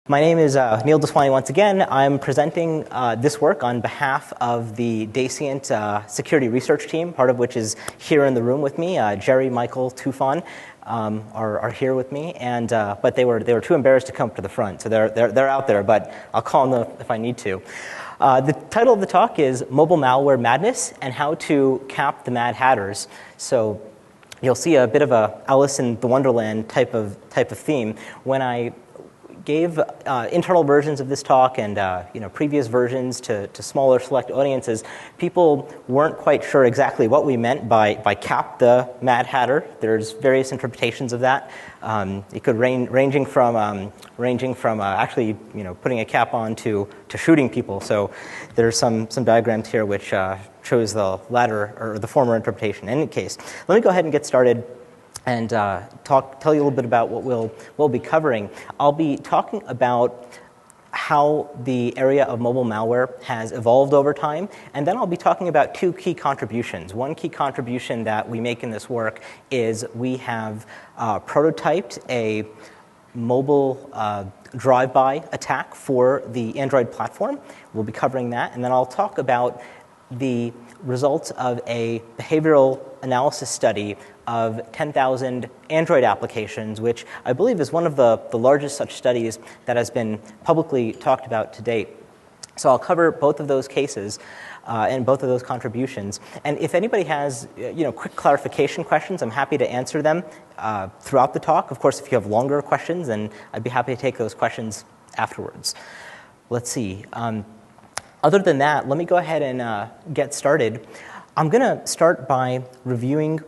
My name is Neil Daswani once again. I'm presenting this work on behalf of the Dascient security research team, part of which is here in the room with me. Jerry, Michael, Tufan are here with me, and but they were too embarrassed to come to the front, so they're out there. But I'll call them if I need to. The title of the talk is Mobile Malware Madness and How to Cap the Mad Hatters. So you'll see a bit of a Alice in the Wonderland type of theme when I gave internal versions of this talk and previous versions to smaller select audiences. People weren't quite sure exactly what we meant by cap the Mad Hatter. There's various interpretations of that. It could ranging from actually putting a cap on to shooting people. So there's some diagrams here which shows the latter or the former interpretation. In any case, let me go ahead and get started and tell you a little bit about what we'll be covering. I'll be talking about how the area of mobile malware has evolved over time, and then I'll be talking about two key contributions. One key contribution that we make in this work is we have prototyped a mobile drive-by attack for the Android platform. We'll be covering that, and then I'll talk about the results of a behavioral analysis study of 10,000 Android applications, which I believe is one of the largest such studies that has been publicly talked about to date. So I'll cover both of those cases and both of those contributions. And if anybody has quick clarification questions, I'm happy to answer them throughout the talk. Of course, if you have longer questions, then I'd be happy to take those questions afterwards. Let's see. Other than that, let me go ahead and get started. I'm going to start by reviewing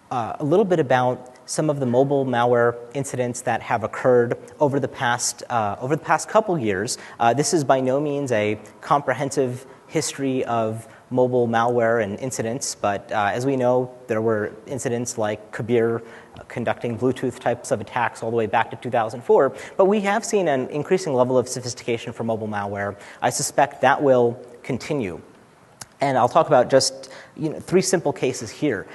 a little bit about some of the mobile malware incidents that have occurred over the past couple years. This is by no means a comprehensive history of mobile malware and incidents, but as we know, there were incidents like Kabir conducting Bluetooth types of attacks all the way back to 2004. But we have seen an increasing level of sophistication for mobile malware. I suspect that will continue. And I'll talk about just three simple cases here.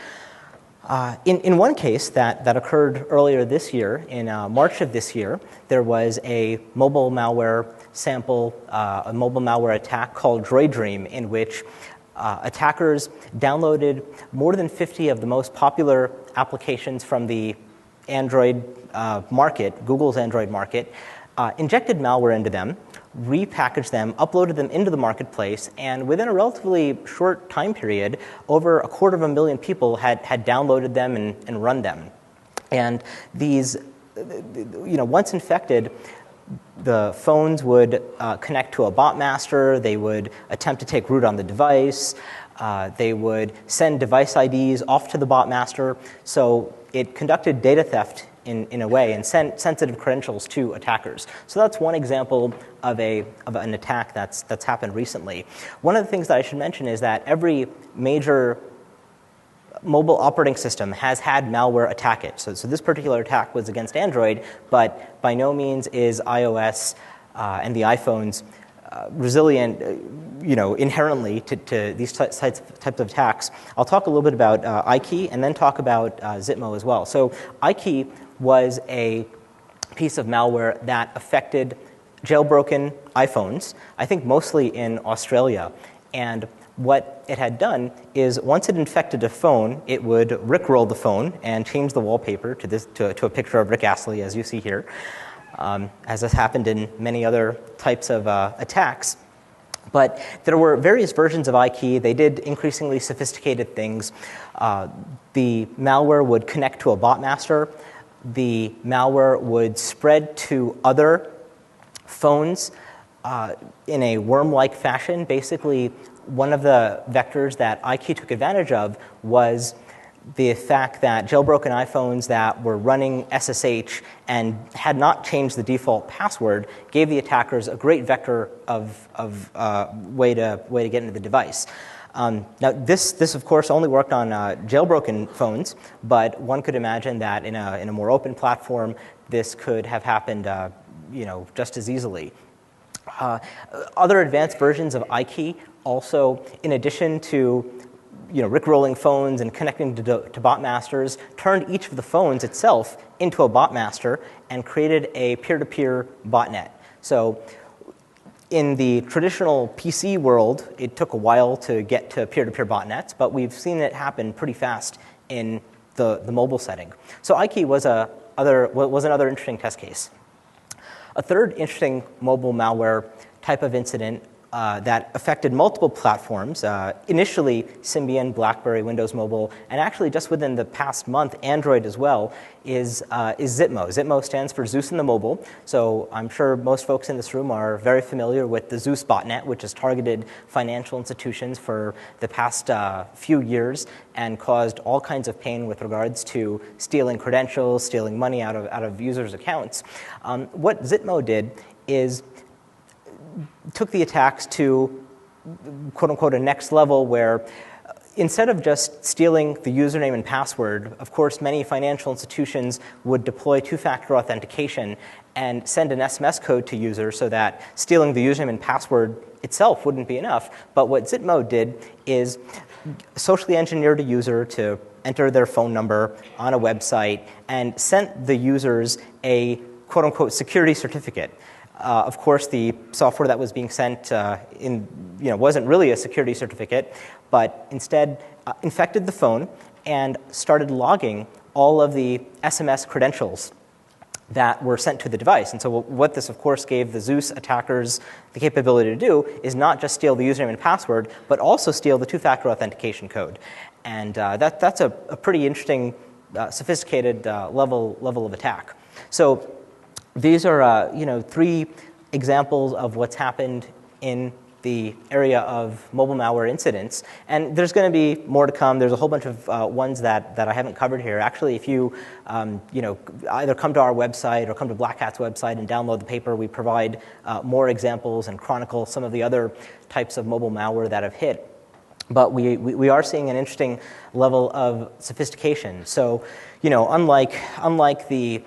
In one case that occurred earlier this year, in March of this year, there was a mobile malware sample, a mobile malware attack called Droidream, in which attackers downloaded more than 50 of the most popular applications from the Android market, Google's Android market, injected malware into them, repackaged them, uploaded them into the marketplace, and within a relatively short time period, over 250,000 people had downloaded them and run them. And these, once infected, the phones would connect to a bot master. They would attempt to take root on the device. They would send device IDs off to the bot master. So it conducted data theft in a way and sent sensitive credentials to attackers. So that's one example of an attack that's happened recently. One of the things that I should mention is that every major mobile operating system has had malware attack it. So this particular attack was against Android, but by no means is iOS and the iPhones resilient, inherently to these types of attacks. I'll talk a little bit about iKey and then talk about Zipmo as well. So iKey was a piece of malware that affected jailbroken iPhones, I think mostly in Australia. And what it had done is once it infected a phone, it would rickroll the phone and change the wallpaper to a picture of Rick Astley, as you see here, as has happened in many other types of attacks. But there were various versions of iKey. They did increasingly sophisticated things. The malware would connect to a bot master. The malware would spread to other phones in a worm-like fashion. Basically, one of the vectors that iKey took advantage of was the fact that jailbroken iPhones that were running SSH and had not changed the default password gave the attackers a great vector of way to get into the device. Now, this of course only worked on jailbroken phones, but one could imagine that in a more open platform, this could have happened, just as easily. Other advanced versions of iKey also, in addition to rickrolling phones and connecting to bot masters, turned each of the phones itself into a bot master and created a peer-to-peer botnet. So in the traditional PC world, it took a while to get to peer-to-peer botnets, but we've seen it happen pretty fast in the mobile setting. So iKey was another interesting test case. A third interesting mobile malware type of incident that affected multiple platforms, initially Symbian, BlackBerry, Windows Mobile, and actually just within the past month, Android as well, is Zitmo. Zitmo stands for Zeus in the Mobile. So I'm sure most folks in this room are very familiar with the Zeus botnet, which has targeted financial institutions for the past few years and caused all kinds of pain with regards to stealing credentials, stealing money out of users' accounts. What Zitmo did is took the attacks to, quote unquote, a next level where instead of just stealing the username and password, of course, many financial institutions would deploy two-factor authentication and send an SMS code to users so that stealing the username and password itself wouldn't be enough. But what Zitmo did is socially engineered a user to enter their phone number on a website and sent the users a, quote unquote, security certificate. Of course, the software that was being sent wasn't really a security certificate, but instead infected the phone and started logging all of the SMS credentials that were sent to the device. And so what this, of course, gave the Zeus attackers the capability to do is not just steal the username and password, but also steal the two-factor authentication code. And that's a pretty interesting, sophisticated level of attack. So these are three examples of what's happened in the area of mobile malware incidents. And there's going to be more to come. There's a whole bunch of ones that I haven't covered here. Actually, if you either come to our website or come to BlackHat's website and download the paper, we provide more examples and chronicle some of the other types of mobile malware that have hit. But we are seeing an interesting level of sophistication. So, unlike the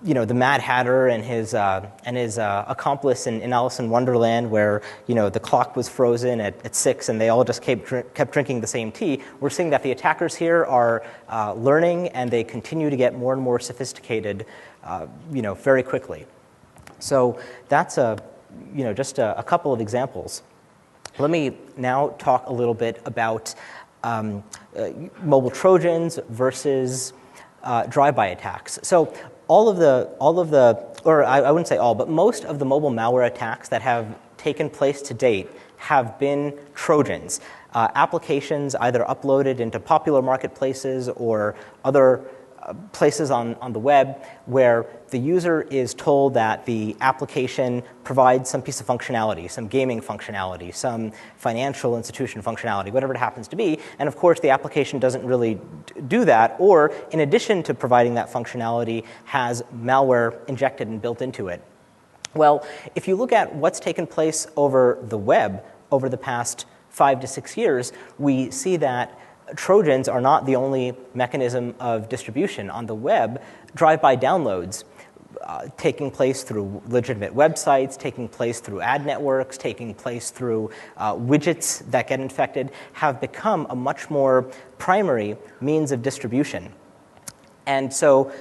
the Mad Hatter and his accomplice in Alice in Wonderland, where the clock was frozen at 6 and they all just kept drinking the same tea. We're seeing that the attackers here are learning and they continue to get more and more sophisticated, very quickly. So that's just a couple of examples. Let me now talk a little bit about mobile Trojans versus drive-by attacks. So all of the, or I wouldn't say all, but most of the mobile malware attacks that have taken place to date have been Trojans. Applications either uploaded into popular marketplaces or other places on the web where the user is told that the application provides some piece of functionality, some gaming functionality, some financial institution functionality, whatever it happens to be. And of course, the application doesn't really do that, or in addition to providing that functionality, has malware injected and built into it. Well, if you look at what's taken place over the web over the past 5 to 6 years, we see that Trojans are not the only mechanism of distribution. On the web, drive-by downloads taking place through legitimate websites, taking place through ad networks, taking place through widgets that get infected, have become a much more primary means of distribution. And so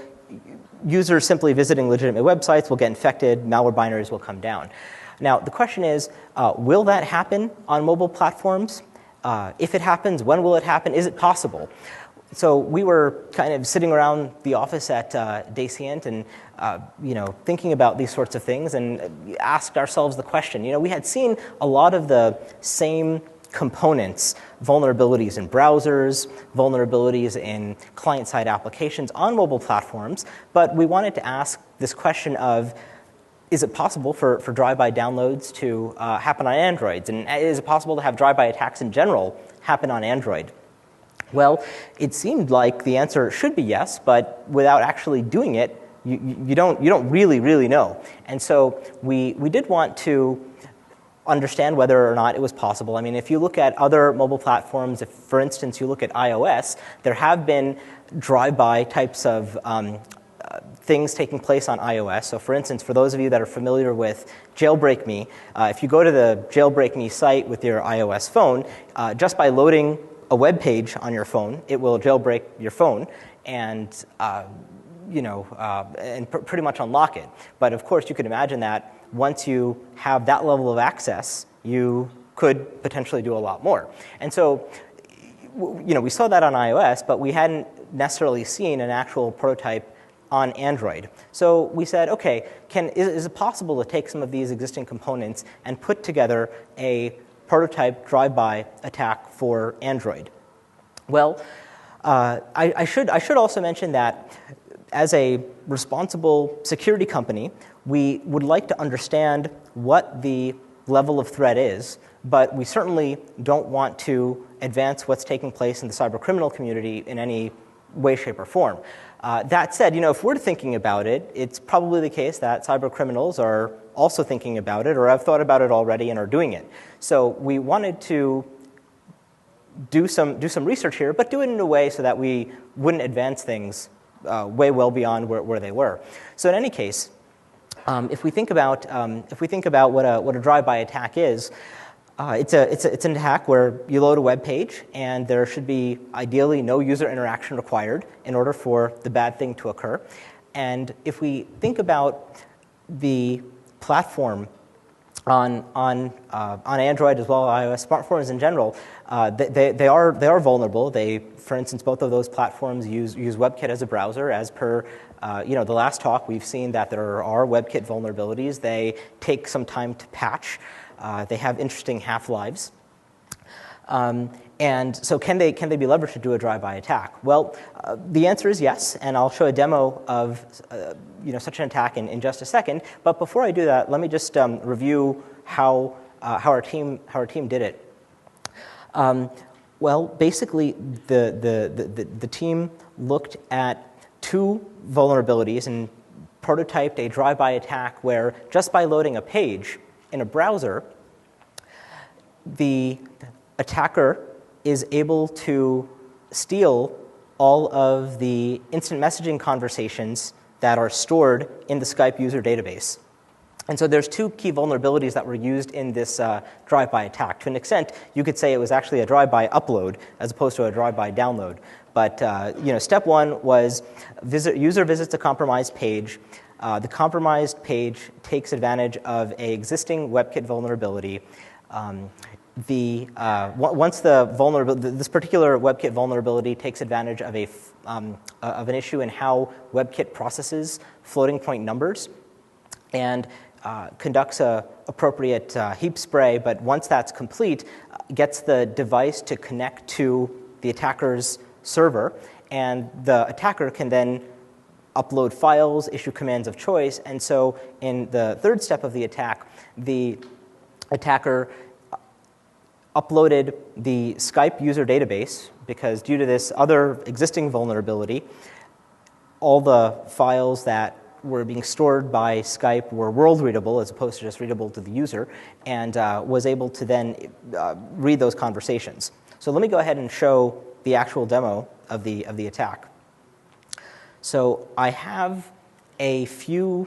users simply visiting legitimate websites will get infected, malware binaries will come down. Now, the question is, will that happen on mobile platforms? If it happens, when will it happen? Is it possible? So we were kind of sitting around the office at Dascient and thinking about these sorts of things and asked ourselves the question. We had seen a lot of the same components, vulnerabilities in browsers, vulnerabilities in client-side applications on mobile platforms, but we wanted to ask this question of, is it possible for drive-by downloads to happen on Androids? And is it possible to have drive-by attacks in general happen on Android? Well, it seemed like the answer should be yes, but without actually doing it, you don't really know. And so we did want to understand whether or not it was possible. I mean, if you look at other mobile platforms, if, for instance, you look at iOS, there have been drive-by types of things taking place on iOS. So for instance, for those of you that are familiar with Jailbreak Me, if you go to the Jailbreak Me site with your iOS phone, just by loading a web page on your phone, it will jailbreak your phone and pretty much unlock it. But of course, you could imagine that once you have that level of access, you could potentially do a lot more. And so, we saw that on iOS, but we hadn't necessarily seen an actual prototype on Android. So we said, okay, is it possible to take some of these existing components and put together a prototype drive-by attack for Android? Well, I should also mention that as a responsible security company, we would like to understand what the level of threat is, but we certainly don't want to advance what's taking place in the cybercriminal community in any way, shape, or form. That said, if we're thinking about it, it's probably the case that cybercriminals are also thinking about it or have thought about it already and are doing it. So we wanted to do some research here, but do it in a way so that we wouldn't advance things way well beyond where they were. So in any case, if we think about what a drive-by attack is, it's an attack where you load a web page and there should be ideally no user interaction required in order for the bad thing to occur. And if we think about the platform on Android as well as iOS, smartphones in general, they are vulnerable. For instance, both of those platforms use WebKit as a browser. As per the last talk, we've seen that there are WebKit vulnerabilities. They take some time to patch. They have interesting half-lives. And so can they be leveraged to do a drive-by attack? Well, the answer is yes, and I'll show a demo of such an attack in just a second. But before I do that, let me just review how our team did it. Well, basically, the team looked at two vulnerabilities and prototyped a drive-by attack where just by loading a page in a browser, the attacker is able to steal all of the instant messaging conversations that are stored in the Skype user database. And so there's two key vulnerabilities that were used in this drive-by attack. To an extent, you could say it was actually a drive-by upload as opposed to a drive-by download. But step one was user visits a compromised page. The compromised page takes advantage of an existing WebKit vulnerability. Once this particular WebKit vulnerability takes advantage of of an issue in how WebKit processes floating point numbers and conducts a appropriate heap spray, but once that's complete, gets the device to connect to the attacker's server, and the attacker can then upload files, issue commands of choice, and so in the third step of the attack, the attacker uploaded the Skype user database because due to this other existing vulnerability, all the files that were being stored by Skype were world readable as opposed to just readable to the user, and was able to then read those conversations. So let me go ahead and show the actual demo of the attack. So I have a few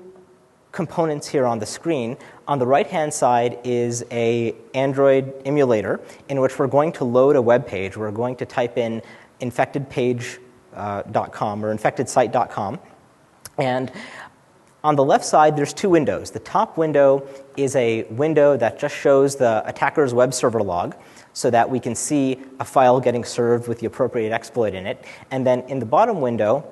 components here on the screen. On the right-hand side is an Android emulator in which we're going to load a web page. We're going to type in infectedpage.com or infectedsite.com. And on the left side, there's two windows. The top window is a window that just shows the attacker's web server log so that we can see a file getting served with the appropriate exploit in it. And then in the bottom window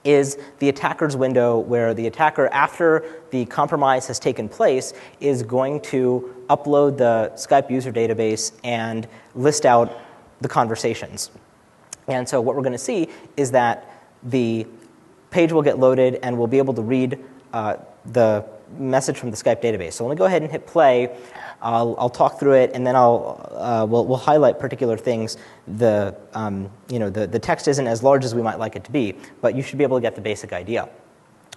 is the attacker's window where the attacker, after the compromise has taken place, is going to upload the Skype user database and list out the conversations. And so what we're going to see is that the page will get loaded and we'll be able to read the message from the Skype database. So let me go ahead and hit play. I'll talk through it, and then we'll highlight particular things. The text isn't as large as we might like it to be, but you should be able to get the basic idea.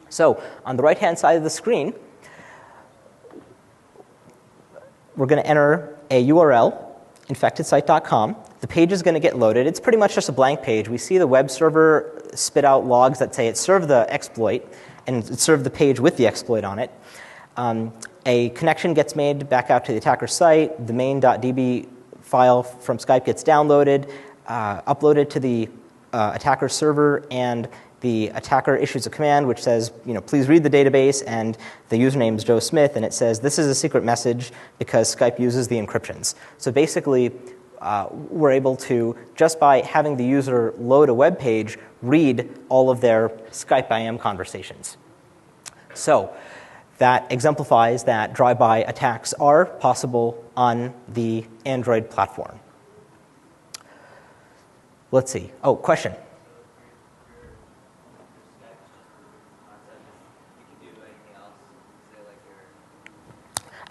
So on the right-hand side of the screen, we're going to enter a URL, infectedsite.com. The page is going to get loaded. It's pretty much just a blank page. We see the web server spit out logs that say it served the exploit, and it served the page with the exploit on it. A connection gets made back out to the attacker's site. The main.db file from Skype gets downloaded, uploaded to the attacker's server, and the attacker issues a command which says, please read the database, and the username is Joe Smith, and it says, this is a secret message because Skype uses the encryptions. So basically, we're able to, just by having the user load a web page, read all of their Skype IM conversations. So that exemplifies that drive-by attacks are possible on the Android platform. Let's see. Oh, question.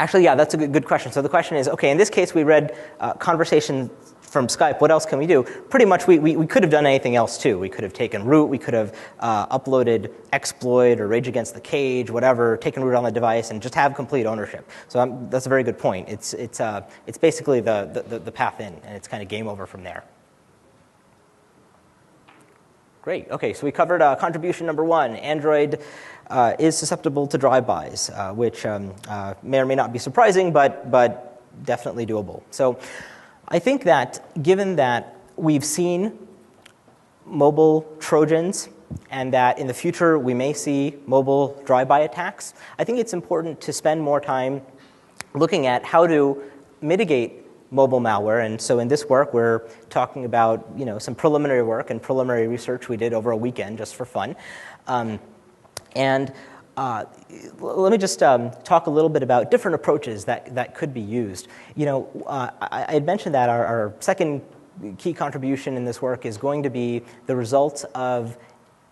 Actually, yeah, that's a good question. So the question is, OK, in this case, we read conversation from Skype. What else can we do? Pretty much, we could have done anything else, too. We could have taken root. We could have uploaded exploit or Rage Against the Cage, whatever, taken root on the device, and just have complete ownership. So that's a very good point. It's basically the path in, and it's kind of game over from there. Great. OK, so we covered contribution number 1. Android is susceptible to drive-bys, which may or may not be surprising, but definitely doable. So I think that given that we've seen mobile Trojans and that in the future we may see mobile drive-by attacks, I think it's important to spend more time looking at how to mitigate mobile malware. And so in this work, we're talking about some preliminary work and preliminary research we did over a weekend just for fun. Let me just talk a little bit about different approaches that could be used. I had mentioned that our second key contribution in this work is going to be the result of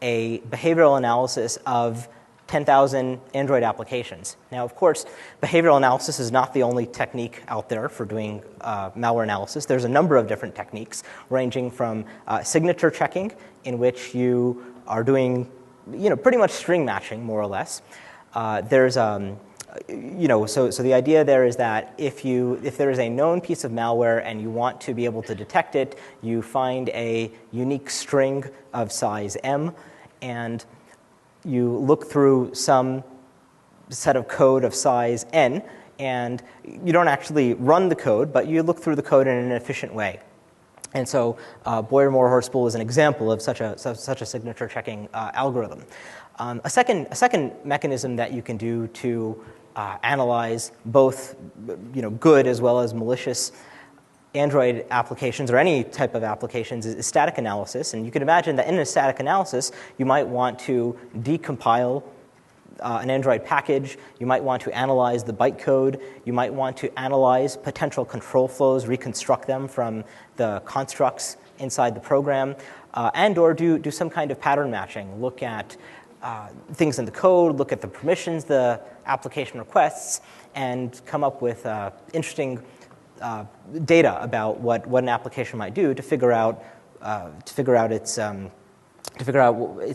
a behavioral analysis of 10,000 Android applications. Now, of course, behavioral analysis is not the only technique out there for doing malware analysis. There's a number of different techniques, ranging from signature checking, in which you are doing pretty much string matching, more or less. There's so the idea there is that if there is a known piece of malware and you want to be able to detect it, you find a unique string of size M, and you look through some set of code of size N, and you don't actually run the code, but you look through the code in an efficient way. And so Boyer-Moore spool is an example of such a signature checking algorithm. A second mechanism that you can do to analyze both good as well as malicious Android applications or any type of applications is static analysis. And you can imagine that in a static analysis, you might want to decompile an Android package. You might want to analyze the bytecode. You might want to analyze potential control flows, reconstruct them from the constructs inside the program, and or do some kind of pattern matching. Look at things in the code, look at the permissions the application requests, and come up with interesting data about what an application might do to figure out its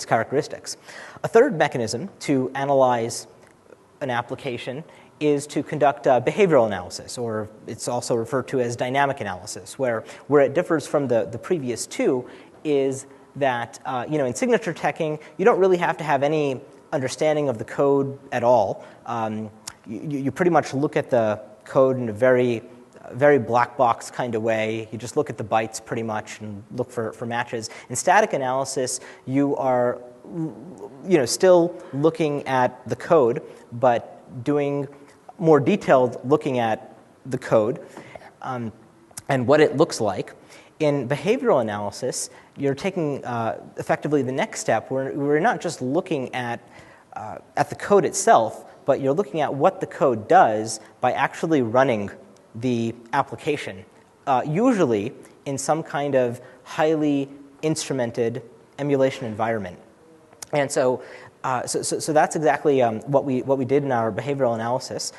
characteristics. A third mechanism to analyze an application is to conduct behavioral analysis, or it's also referred to as dynamic analysis, where it differs from the previous two is that in signature checking, you don't really have to have any understanding of the code at all. You pretty much look at the code in a very black box kind of way. You just look at the bytes pretty much and look for matches. In static analysis, you are still looking at the code, but doing more detailed looking at the code and what it looks like. In behavioral analysis, you're taking effectively the next step. We're not just looking at the code itself, but you're looking at what the code does by actually running the application, usually in some kind of highly instrumented emulation environment. And so that's exactly what we did in our behavioral analysis.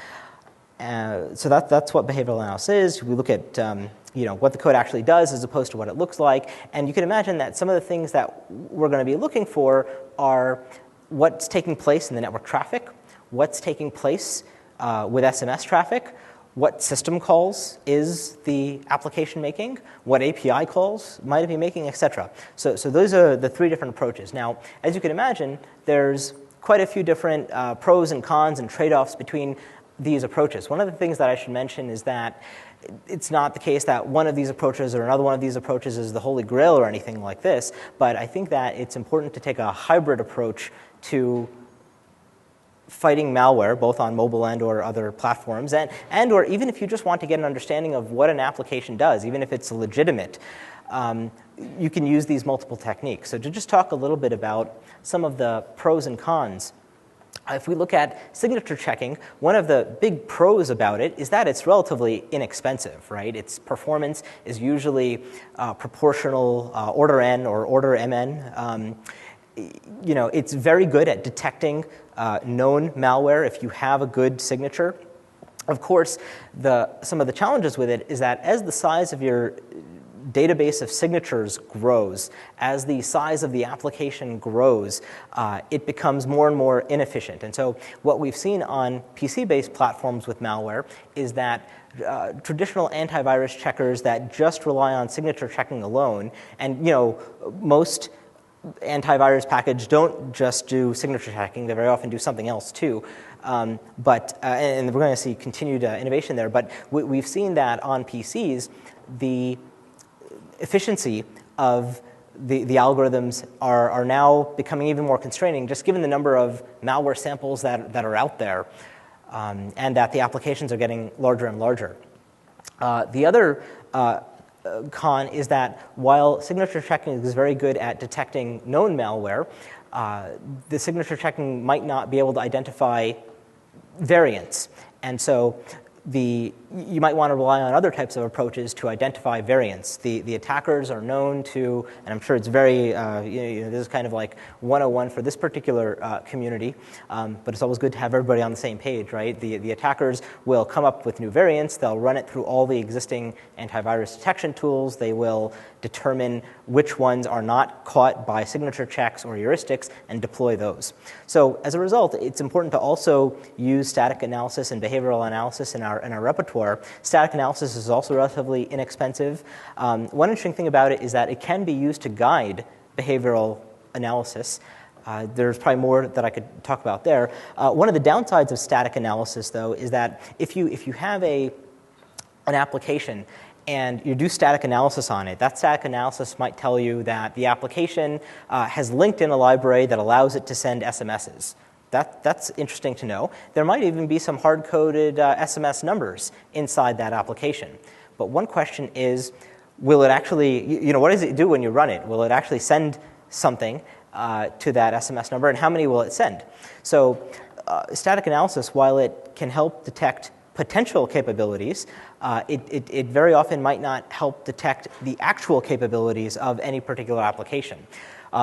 So that's what behavioral analysis is. We look at what the code actually does as opposed to what it looks like. And you can imagine that some of the things that we're going to be looking for are what's taking place in the network traffic, what's taking place with SMS traffic, what system calls is the application making, what API calls might it be making, etc. So those are the three different approaches. Now, as you can imagine, there's quite a few different pros and cons and trade-offs between these approaches. One of the things that I should mention is that it's not the case that one of these approaches or another one of these approaches is the holy grail or anything like this, but I think that it's important to take a hybrid approach to fighting malware, both on mobile and or other platforms, and or even if you just want to get an understanding of what an application does, even if it's legitimate, you can use these multiple techniques. So to just talk a little bit about some of the pros and cons, if we look at signature checking, one of the big pros about it is that it's relatively inexpensive, right? Its performance is usually proportional order n or order mn. It's very good at detecting known malware if you have a good signature. Of course, some of the challenges with it is that as the size of your database of signatures grows, as the size of the application grows, it becomes more and more inefficient. And so what we've seen on PC-based platforms with malware is that traditional antivirus checkers that just rely on signature checking alone, and most antivirus packages don't just do signature checking, they very often do something else too. And we're going to see continued innovation there, but we've seen that on PCs, the efficiency of the algorithms are now becoming even more constraining, just given the number of malware samples that are out there, and that the applications are getting larger and larger. The other con is that while signature checking is very good at detecting known malware, the signature checking might not be able to identify variants. And so you might want to rely on other types of approaches to identify variants. The attackers are known to, and I'm sure it's very, this is kind of like 101 for this particular community, but it's always good to have everybody on the same page, right? The attackers will come up with new variants, they'll run it through all the existing antivirus detection tools, they will determine which ones are not caught by signature checks or heuristics and deploy those. So as a result, it's important to also use static analysis and behavioral analysis in our repertoire. Static analysis is also relatively inexpensive. One interesting thing about it is that it can be used to guide behavioral analysis. There's probably more that I could talk about there. One of the downsides of static analysis, though, is that if you have an application and you do static analysis on it, that static analysis might tell you that the application has linked in a library that allows it to send SMSs. That's interesting to know. There might even be some hard-coded SMS numbers inside that application. But one question is, will it actually, what does it do when you run it? Will it actually send something to that SMS number, and how many will it send? So static analysis, while it can help detect potential capabilities, it very often might not help detect the actual capabilities of any particular application.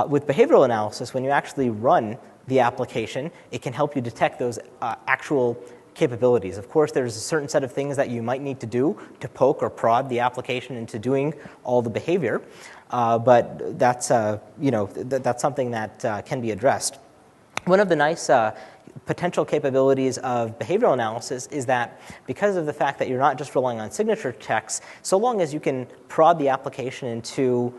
With behavioral analysis, when you actually run the application, it can help you detect those actual capabilities. Of course, there's a certain set of things that you might need to do to poke or prod the application into doing all the behavior, but that's that's something that can be addressed. One of the nice potential capabilities of behavioral analysis is that because of the fact that you're not just relying on signature checks, so long as you can prod the application into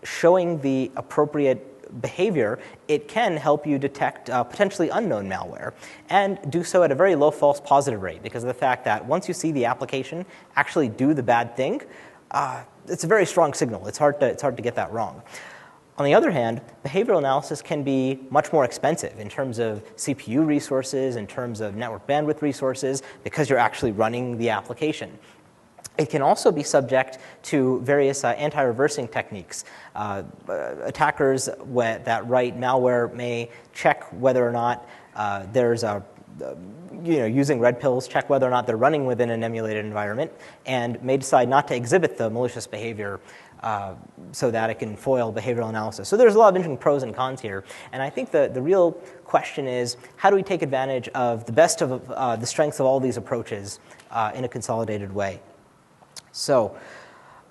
showing the appropriate behavior, it can help you detect potentially unknown malware, and do so at a very low false positive rate because of the fact that once you see the application actually do the bad thing, it's a very strong signal. It's hard to get that wrong. On the other hand, behavioral analysis can be much more expensive in terms of CPU resources, in terms of network bandwidth resources, because you're actually running the application. It can also be subject to various anti-reversing techniques. Attackers that write malware may check whether or not there's a using red pills, check whether or not they're running within an emulated environment, and may decide not to exhibit the malicious behavior so that it can foil behavioral analysis. So there's a lot of interesting pros and cons here. And I think the real question is, how do we take advantage of the best of the strengths of all these approaches in a consolidated way? So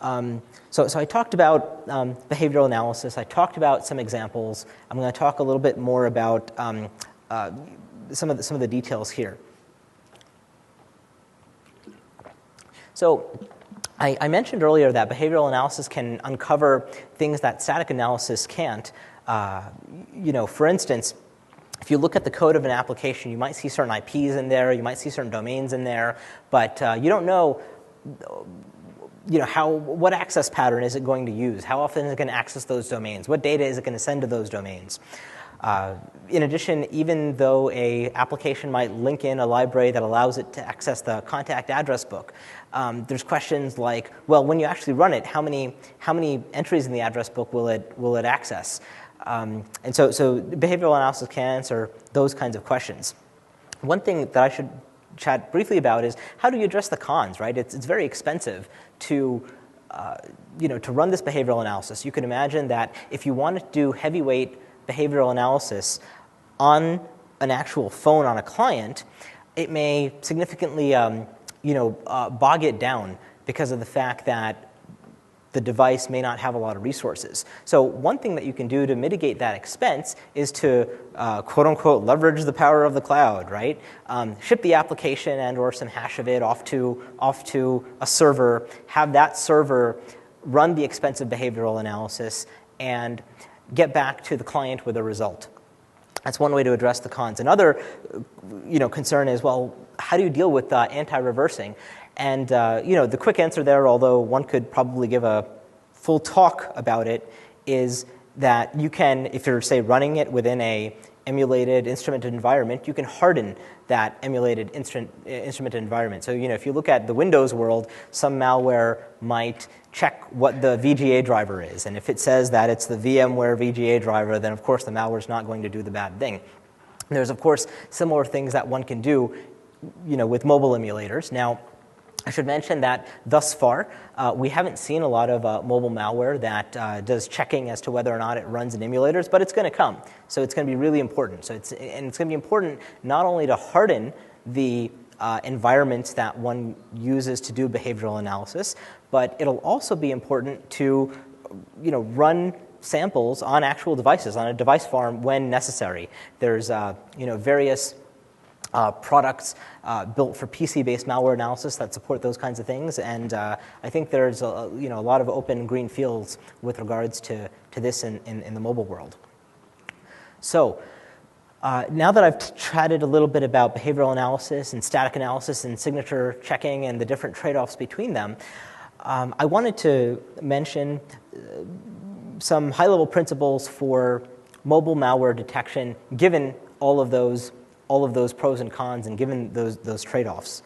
I talked about behavioral analysis. I talked about some examples. I'm going to talk a little bit more about some of the details here. So I mentioned earlier that behavioral analysis can uncover things that static analysis can't. For instance, if you look at the code of an application, you might see certain IPs in there, you might see certain domains in there, but you don't know, what access pattern is it going to use? How often is it going to access those domains? What data is it going to send to those domains? In addition, even though a application might link in a library that allows it to access the contact address book, there's questions like, well, when you actually run it, how many entries in the address book will it access? And so behavioral analysis can answer those kinds of questions. One thing that I should chat briefly about is how do you address the cons, right? It's very expensive to run this behavioral analysis. You can imagine that if you want to do heavyweight behavioral analysis on an actual phone on a client, it may significantly bog it down because of the fact that the device may not have a lot of resources. So one thing that you can do to mitigate that expense is to quote-unquote leverage the power of the cloud, right? Ship the application and or some hash of it off to a server, have that server run the expensive behavioral analysis, and get back to the client with a result. That's one way to address the cons. Another concern is, well, how do you deal with anti-reversing? And the quick answer there, although one could probably give a full talk about it, is that you can, if you're, say, running it within a emulated instrumented environment, you can harden that emulated instrumented environment. So if you look at the Windows world, some malware might check what the VGA driver is. And if it says that it's the VMware VGA driver, then of course the malware is not going to do the bad thing. There's, of course, similar things that one can do with mobile emulators. Now, I should mention that thus far, we haven't seen a lot of mobile malware that does checking as to whether or not it runs in emulators, but it's going to come. So it's going to be really important. So it's going to be important not only to harden the environments that one uses to do behavioral analysis, but it'll also be important to run samples on actual devices, on a device farm when necessary. There's various products built for PC-based malware analysis that support those kinds of things, and I think there's a lot of open green fields with regards to this in the mobile world. So now that I've chatted a little bit about behavioral analysis and static analysis and signature checking and the different trade-offs between them, I wanted to mention some high-level principles for mobile malware detection, given all of those pros and cons, and given those trade-offs.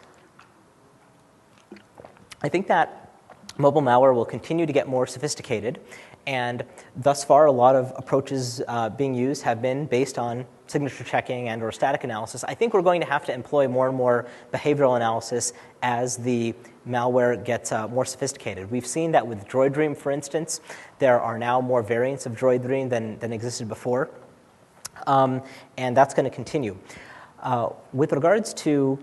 I think that mobile malware will continue to get more sophisticated, and thus far a lot of approaches being used have been based on signature checking and or static analysis. I think we're going to have to employ more and more behavioral analysis as the malware gets more sophisticated. We've seen that with DroidDream, for instance. There are now more variants of DroidDream than existed before, and that's going to continue. With regards to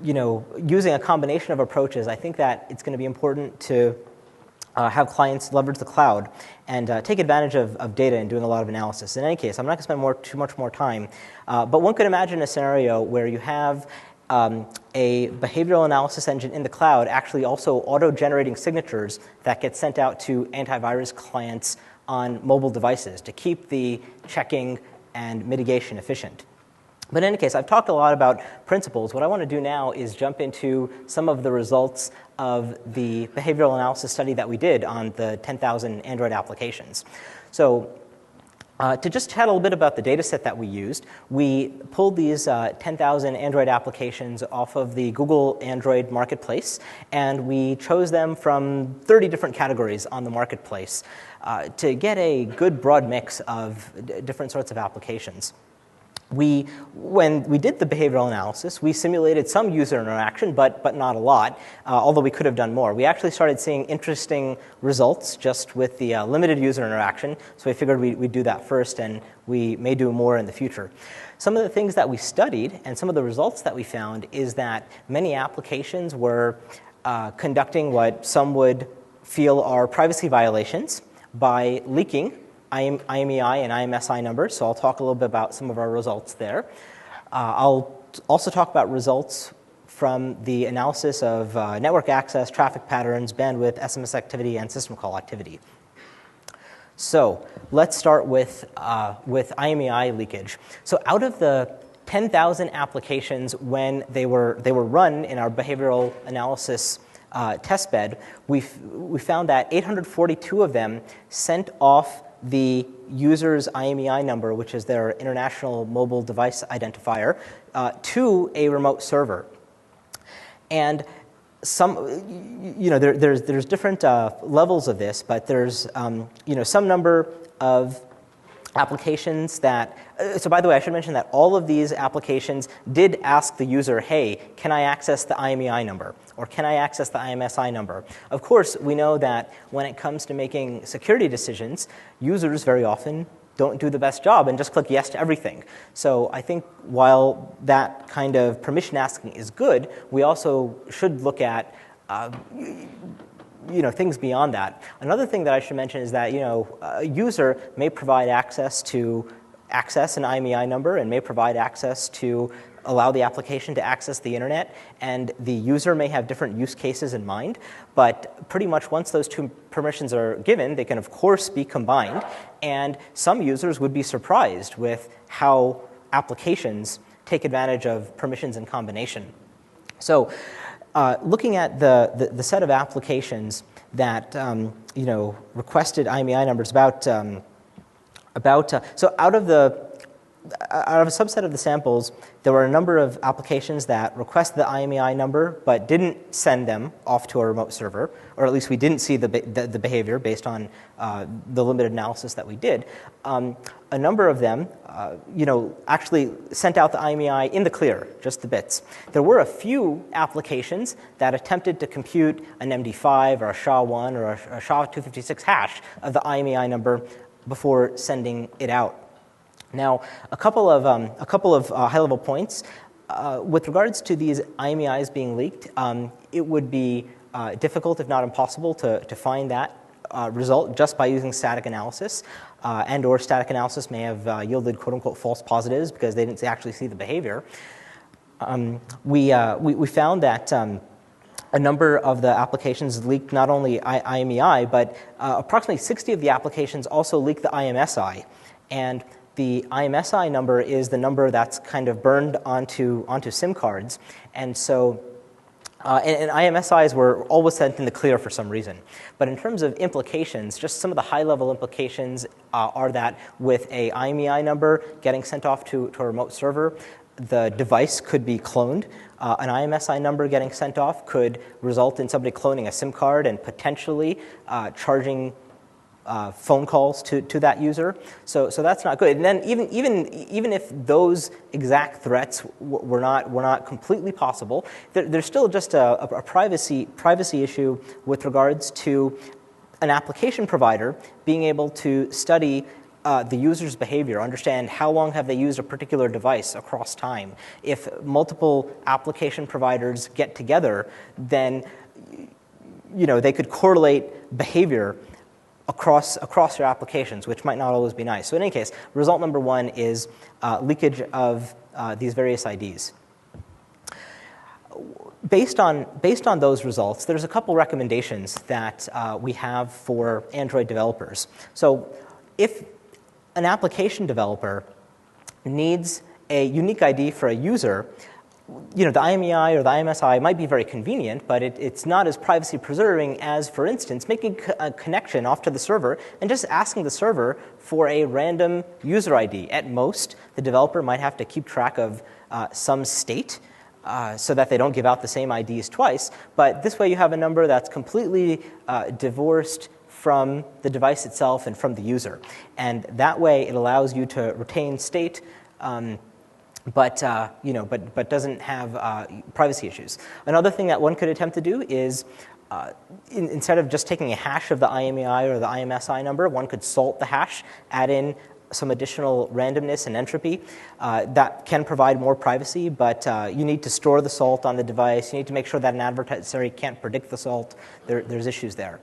using a combination of approaches, I think that it's going to be important to have clients leverage the cloud and take advantage of data in doing a lot of analysis. In any case, I'm not going to spend too much more time, but one could imagine a scenario where you have a behavioral analysis engine in the cloud actually also auto-generating signatures that get sent out to antivirus clients on mobile devices to keep the checking and mitigation efficient. But in any case, I've talked a lot about principles. What I want to do now is jump into some of the results of the behavioral analysis study that we did on the 10,000 Android applications. So to just chat a little bit about the data set that we used, we pulled these 10,000 Android applications off of the Google Android Marketplace, and we chose them from 30 different categories on the marketplace to get a good broad mix of different sorts of applications. When we did the behavioral analysis, we simulated some user interaction, but not a lot, although we could have done more. We actually started seeing interesting results just with the limited user interaction, so we figured we'd do that first, and we may do more in the future. Some of the things that we studied and some of the results that we found is that many applications were conducting what some would feel are privacy violations by leaking IMEI and IMSI numbers, so I'll talk a little bit about some of our results there. I'll also talk about results from the analysis of network access, traffic patterns, bandwidth, SMS activity, and system call activity. So let's start with IMEI leakage. So out of the 10,000 applications when they were run in our behavioral analysis testbed, we found that 842 of them sent off the user's IMEI number, which is their International Mobile Device Identifier, to a remote server. And there's different levels of this, but there's some number of applications that, so by the way, I should mention that all of these applications did ask the user, hey, can I access the IMEI number? Or can I access the IMSI number? Of course, we know that when it comes to making security decisions, users very often don't do the best job and just click yes to everything. So I think while that kind of permission asking is good, we also should look at things beyond that. Another thing that I should mention is that a user may provide access to access an IMEI number and may provide access to allow the application to access the internet, and the user may have different use cases in mind, but pretty much once those two permissions are given, they can of course be combined, and some users would be surprised with how applications take advantage of permissions in combination. So looking at the set of applications that requested IMEI numbers, so out of a subset of the samples, there were a number of applications that requested the IMEI number but didn't send them off to a remote server, or at least we didn't see the behavior based on the limited analysis that we did. A number of them, actually sent out the IMEI in the clear, just the bits. There were a few applications that attempted to compute an MD5 or a SHA-1 or a SHA-256 hash of the IMEI number before sending it out. Now, a couple of high-level points. With regards to these IMEIs being leaked, it would be difficult, if not impossible, to find that result just by using static analysis, and/or static analysis may have yielded quote-unquote false positives because they didn't actually see the behavior. We found that a number of the applications leaked not only IMEI, but approximately 60 of the applications also leaked the IMSI, and the IMSI number is the number that's kind of burned onto SIM cards, and so and IMSIs were always sent in the clear for some reason. But in terms of implications, just some of the high-level implications are that with a IMEI number getting sent off to a remote server, the device could be cloned. An IMSI number getting sent off could result in somebody cloning a SIM card and potentially charging phone calls to that user, so that's not good. And then even if those exact threats were not completely possible, there's still just a privacy issue with regards to an application provider being able to study the user's behavior, understand how long have they used a particular device across time. If multiple application providers get together, then they could correlate behavior across your applications, which might not always be nice. So in any case, result number one is leakage of these various IDs. Based on those results, there's a couple recommendations that we have for Android developers. So if an application developer needs a unique ID for a user, the IMEI or the IMSI might be very convenient, but it's not as privacy preserving as, for instance, making a connection off to the server and just asking the server for a random user ID. At most, the developer might have to keep track of some state so that they don't give out the same IDs twice, but this way you have a number that's completely divorced from the device itself and from the user. And that way it allows you to retain state but doesn't have privacy issues. Another thing that one could attempt to do is, instead of just taking a hash of the IMEI or the IMSI number, one could salt the hash, add in some additional randomness and entropy. That can provide more privacy, but you need to store the salt on the device. You need to make sure that an adversary can't predict the salt. There's issues there.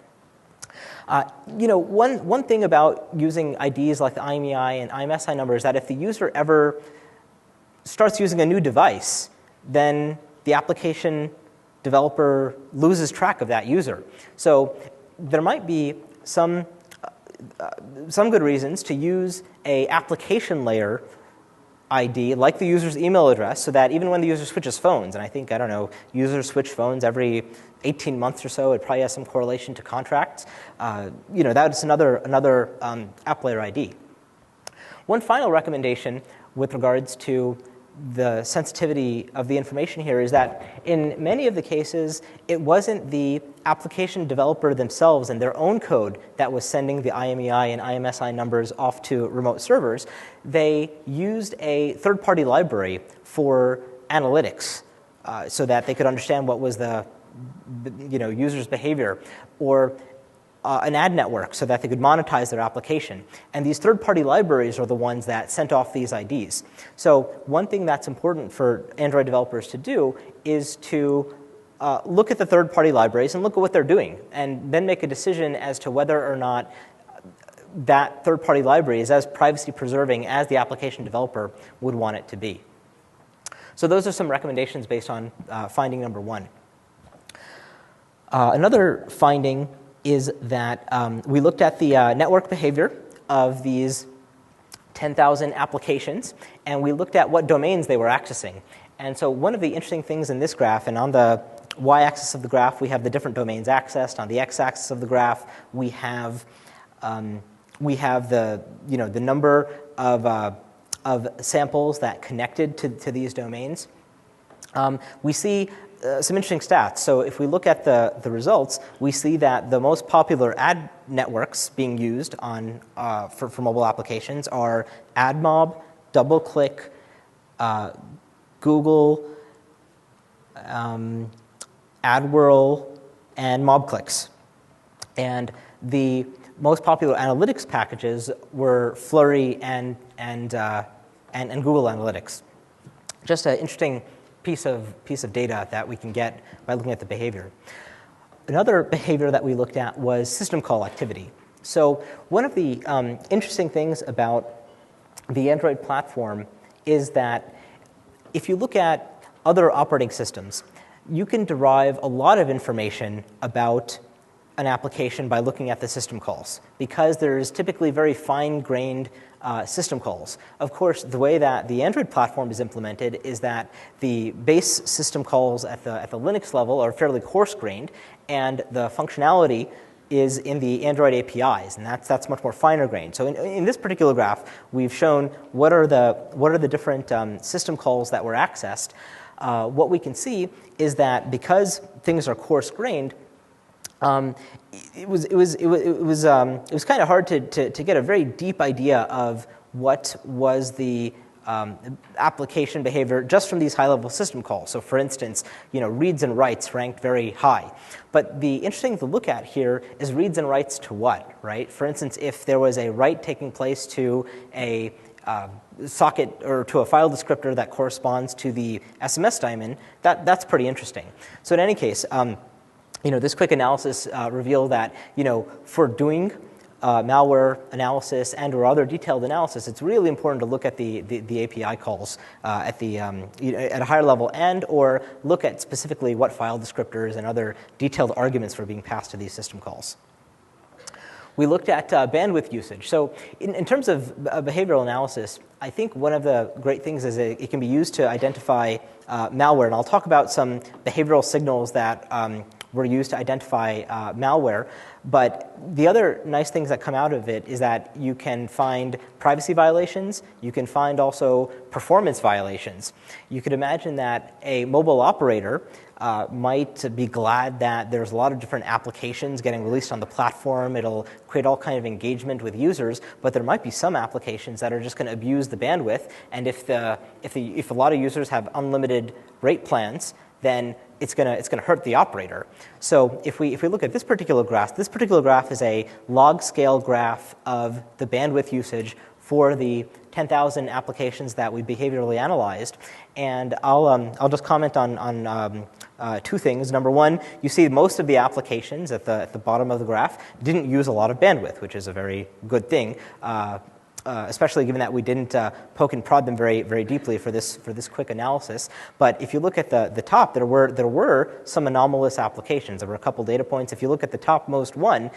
One thing about using IDs like the IMEI and IMSI number is that if the user ever starts using a new device, then the application developer loses track of that user. So there might be some some good reasons to use a application layer ID like the user's email address, so that even when the user switches phones, and I don't know, users switch phones every 18 months or so, it probably has some correlation to contracts. That's another app layer ID. One final recommendation with regards to the sensitivity of the information here is that in many of the cases, it wasn't the application developer themselves and their own code that was sending the IMEI and IMSI numbers off to remote servers. They used a third-party library for analytics so that they could understand what was the user's behavior, or an ad network so that they could monetize their application. And these third-party libraries are the ones that sent off these IDs. So one thing that's important for Android developers to do is to look at the third-party libraries and look at what they're doing, and then make a decision as to whether or not that third-party library is as privacy-preserving as the application developer would want it to be. So those are some recommendations based on finding number one. Another finding is that we looked at the network behavior of these 10,000 applications, and we looked at what domains they were accessing. And so one of the interesting things in this graph, and on the y-axis of the graph, we have the different domains accessed. On the x-axis of the graph, we have the number of samples that connected to these domains. We see some interesting stats. So if we look at the results, we see that the most popular ad networks being used on for mobile applications are AdMob, DoubleClick, Google, AdWhirl, and MobClicks. And the most popular analytics packages were Flurry and Google Analytics. Just an interesting piece of data that we can get by looking at the behavior. Another behavior that we looked at was system call activity. So one of the interesting things about the Android platform is that if you look at other operating systems, you can derive a lot of information about an application by looking at the system calls, because there's typically very fine-grained system calls. Of course, the way that the Android platform is implemented is that the base system calls at the Linux level are fairly coarse-grained, and the functionality is in the Android APIs, and that's much more finer-grained. So in this particular graph, we've shown what are the different system calls that were accessed. What we can see is that because things are coarse-grained, it was kind of hard to get a very deep idea of what was the application behavior just from these high-level system calls. So for instance, reads and writes ranked very high. But the interesting thing to look at here is reads and writes to what, right? For instance, if there was a write taking place to a socket or to a file descriptor that corresponds to the SMS daemon, that's pretty interesting. So in any case, this quick analysis revealed that, for doing malware analysis and or other detailed analysis, it's really important to look at the API calls at a higher level, and or look at specifically what file descriptors and other detailed arguments were being passed to these system calls. We looked at bandwidth usage. So in terms of behavioral analysis, I think one of the great things is it can be used to identify malware, and I'll talk about some behavioral signals that were used to identify malware. But the other nice things that come out of it is that you can find privacy violations. You can find also performance violations. You could imagine that a mobile operator might be glad that there's a lot of different applications getting released on the platform. It'll create all kind of engagement with users, but there might be some applications that are just going to abuse the bandwidth. And if a lot of users have unlimited rate plans, then it's going to hurt the operator. So if we look at this particular graph is a log scale graph of the bandwidth usage for the 10,000 applications that we behaviorally analyzed, and I'll just comment on two things. Number one, you see most of the applications at the bottom of the graph didn't use a lot of bandwidth, which is a very good thing. especially given that we didn't poke and prod them very, very deeply for this quick analysis. But if you look at the top, there were some anomalous applications. There were a couple data points. If you look at the topmost one,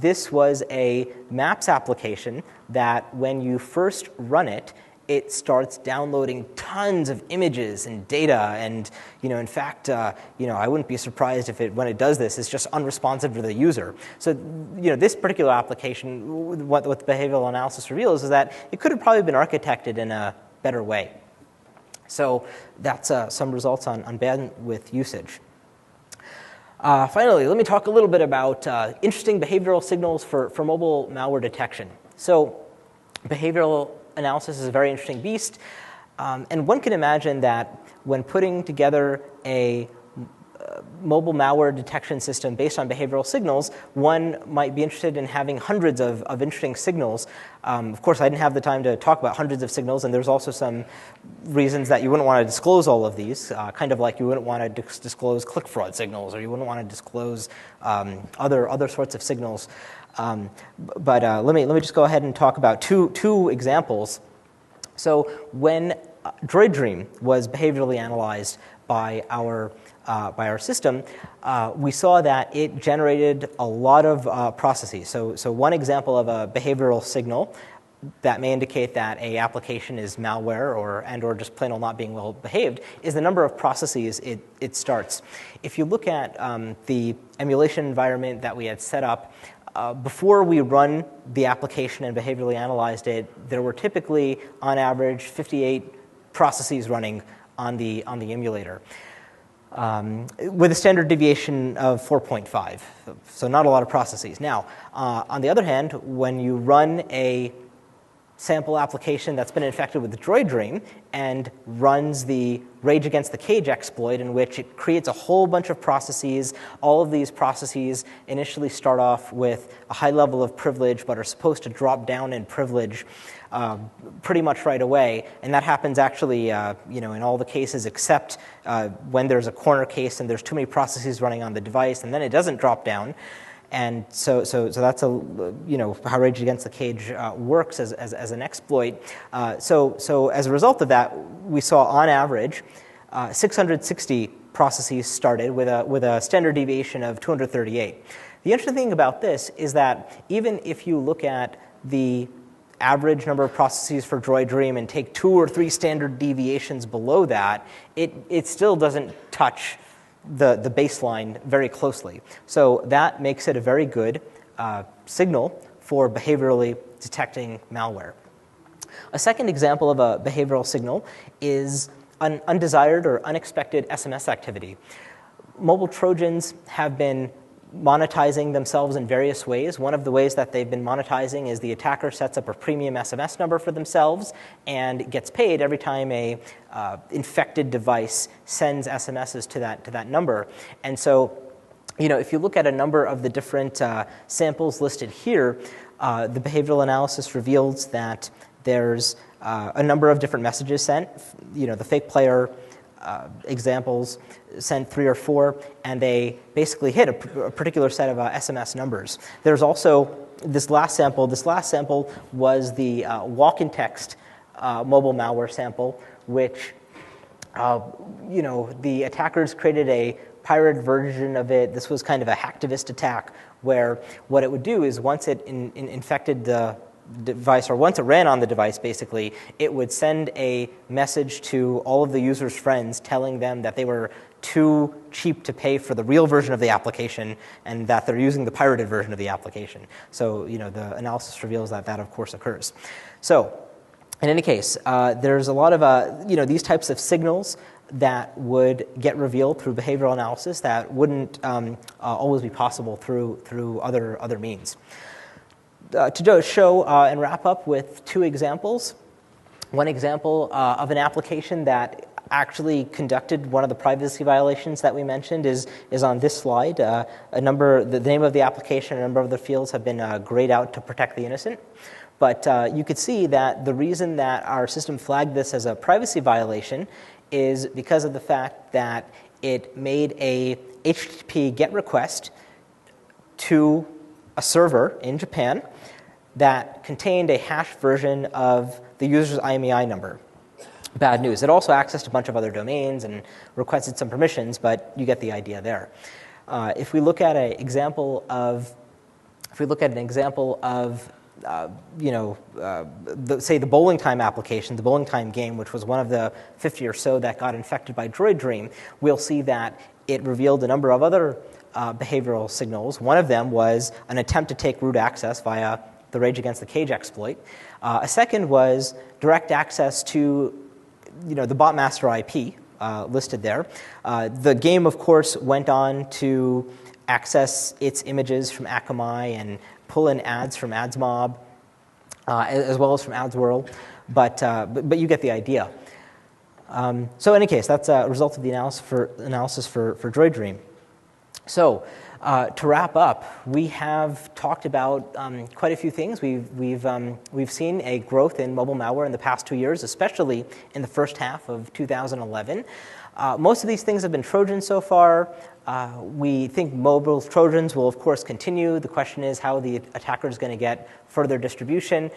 this was a Maps application that when you first run it, it starts downloading tons of images and data, and in fact, I wouldn't be surprised if when it does this, it's just unresponsive to the user. So, this particular application, what the behavioral analysis reveals is that it could have probably been architected in a better way. So that's some results on bandwidth usage. Finally, let me talk a little bit about interesting behavioral signals for mobile malware detection. So, behavioral analysis is a very interesting beast, and one can imagine that when putting together a mobile malware detection system based on behavioral signals, one might be interested in having hundreds of interesting signals. Of course, I didn't have the time to talk about hundreds of signals, and there's also some reasons that you wouldn't want to disclose all of these, kind of like you wouldn't want to disclose click fraud signals, or you wouldn't want to disclose other sorts of signals. But let me just go ahead and talk about two examples. So when Droid Dream was behaviorally analyzed by our system, we saw that it generated a lot of processes. So one example of a behavioral signal that may indicate that a application is malware or just plain old not being well behaved is the number of processes it starts. If you look at the emulation environment that we had set up, before we run the application and behaviorally analyzed it, there were typically, on average, 58 processes running on the emulator, with a standard deviation of 4.5. So not a lot of processes. Now, on the other hand, when you run a sample application that's been infected with the Droid Dream and runs the Rage Against the Cage exploit, in which it creates a whole bunch of processes. All of these processes initially start off with a high level of privilege, but are supposed to drop down in privilege pretty much right away. And that happens actually, in all the cases except when there's a corner case and there's too many processes running on the device, and then it doesn't drop down. And so that's how Rage Against the Cage works as an exploit. So as a result of that, we saw on average 660 processes started with a standard deviation of 238. The interesting thing about this is that even if you look at the average number of processes for Droid Dream and take 2 or 3 standard deviations below that, it still doesn't touch the baseline very closely. So that makes it a very good signal for behaviorally detecting malware. A second example of a behavioral signal is an undesired or unexpected SMS activity. Mobile Trojans have been monetizing themselves in various ways. One of the ways that they've been monetizing is the attacker sets up a premium SMS number for themselves and gets paid every time a infected device sends SMSs to that number. And so, if you look at a number of the different samples listed here, the behavioral analysis reveals that there's a number of different messages sent. The fake player examples sent 3 or 4, and they basically hit a particular set of SMS numbers. There's also this last sample. This last sample was the walk-in text mobile malware sample, which the attackers created a pirated version of it. This was kind of a hacktivist attack, where what it would do is once it infected the device, or once it ran on the device, basically, it would send a message to all of the user's friends telling them that they were too cheap to pay for the real version of the application and that they're using the pirated version of the application. So, the analysis reveals that of course occurs. So, in any case, there's a lot of, these types of signals that would get revealed through behavioral analysis that wouldn't always be possible through other means. To show and wrap up with 2 examples. One example of an application that actually conducted one of the privacy violations that we mentioned is on this slide. The name of the application, a number of the fields have been grayed out to protect the innocent. But you could see that the reason that our system flagged this as a privacy violation is because of the fact that it made a HTTP GET request to a server in Japan that contained a hashed version of the user's IMEI number. Bad news. It also accessed a bunch of other domains and requested some permissions, but you get the idea there. If we look at an example of, say the bowling time application, the bowling time game, which was one of the 50 or so that got infected by Droid Dream, we'll see that it revealed a number of other behavioral signals. One of them was an attempt to take root access via the Rage Against the Cage exploit. A second was direct access to the botmaster IP listed there. The game, of course, went on to access its images from Akamai and pull in ads from AdsMob, as well as from AdsWorld, but you get the idea. So in any case, that's a result of the analysis for Droid Dream. So to wrap up, we have talked about quite a few things. We've seen a growth in mobile malware in the past 2 years, especially in the first half of 2011. Most of these things have been Trojans so far. We think mobile Trojans will, of course, continue. The question is how the attacker is going to get further distribution.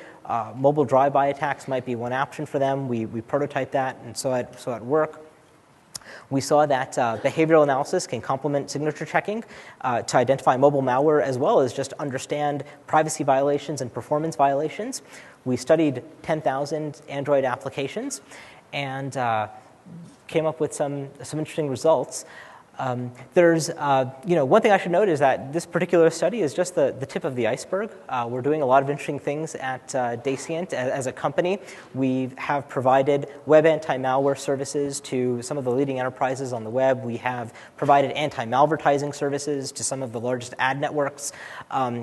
Mobile drive-by attacks might be one option for them. We prototyped that and saw it work. We saw that behavioral analysis can complement signature checking to identify mobile malware as well as just understand privacy violations and performance violations. We studied 10,000 Android applications and came up with some interesting results. There's, one thing I should note is that this particular study is just the tip of the iceberg. We're doing a lot of interesting things at Dascient as a company. We have provided web anti-malware services to some of the leading enterprises on the web. We have provided anti-malvertising services to some of the largest ad networks.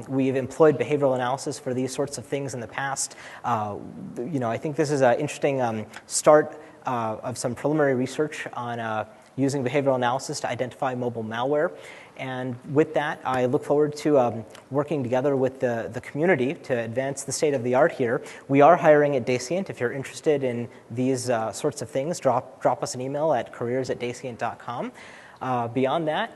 We've employed behavioral analysis for these sorts of things in the past. I think this is an interesting start of some preliminary research on using behavioral analysis to identify mobile malware. And with that, I look forward to working together with the community to advance the state of the art here. We are hiring at Dascient. If you're interested in these sorts of things, drop us an email at careers@dascient.com. Beyond that,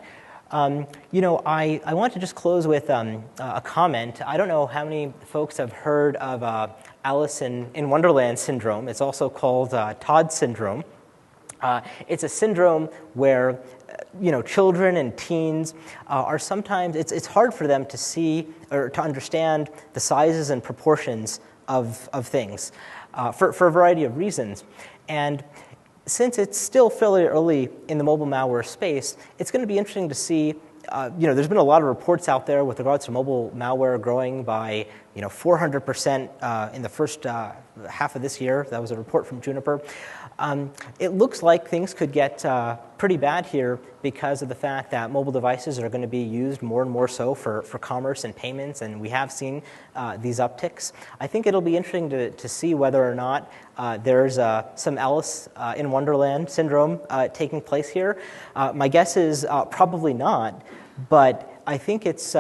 I want to just close with a comment. I don't know how many folks have heard of Alice in Wonderland syndrome. It's also called Todd syndrome. It's a syndrome where children and teens are sometimes, it's hard for them to see or to understand the sizes and proportions of things for a variety of reasons. And since it's still fairly early in the mobile malware space, it's going to be interesting to see, there's been a lot of reports out there with regards to mobile malware growing by 400% in the first half of this year. That was a report from Juniper. It looks like things could get pretty bad here because of the fact that mobile devices are going to be used more and more so for commerce and payments, and we have seen these upticks. I think it'll be interesting to see whether or not there's some Alice in Wonderland syndrome taking place here. My guess is probably not, but I think it's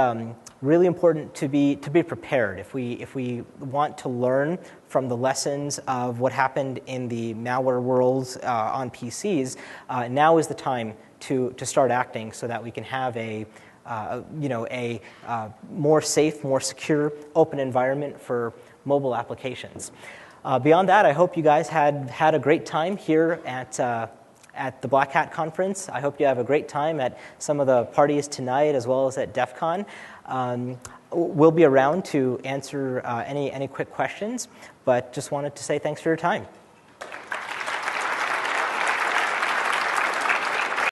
really important to be prepared if we want to learn from the lessons of what happened in the malware worlds on PCs. Now is the time to start acting so that we can have a more safe, more secure, open environment for mobile applications. Beyond that, I hope you guys had a great time here at the BlackHat conference. I hope you have a great time at some of the parties tonight as well as at DEF CON. We'll be around to answer any quick questions, but just wanted to say thanks for your time.